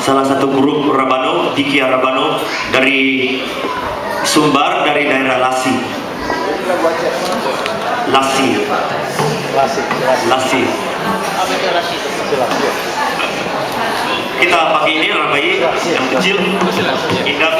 salah satu grup Rabano, Diki Rabano dari Sumbar, dari daerah Lasi. Kita pakai ini rabai yang kecil, indah.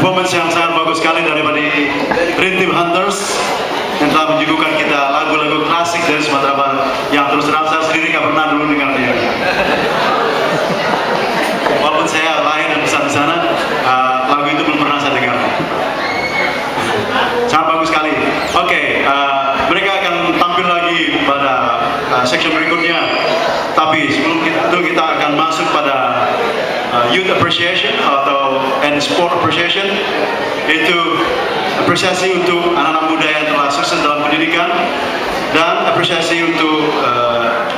performance yang sangat bagus sekali daripada Rythm Hunters yang telah menyuguhkan kita lagu-lagu klasik dari Sumatera Barat yang terus terang saya sendiri nggak pernah dulu dengarnya. Walaupun saya lahir dan besar di sana, lagu itu belum pernah saya dengar. Sangat bagus sekali. Oke, mereka akan tampil lagi pada section berikutnya. Tapi sebelum itu kita akan masuk pada youth appreciation atau and sport appreciation, yaitu apresiasi untuk anak-anak muda yang telah sukses dalam pendidikan dan apresiasi untuk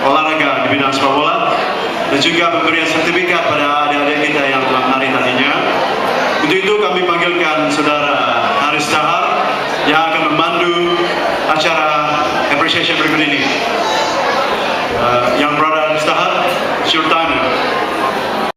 olahraga di bidang sepak bola, dan juga pemberian sertifikat pada adik-adik kita yang telah menari tadinya. Untuk itu kami panggilkan saudara Haris Tahar yang akan memandu acara appreciation berikut ini. Yang berada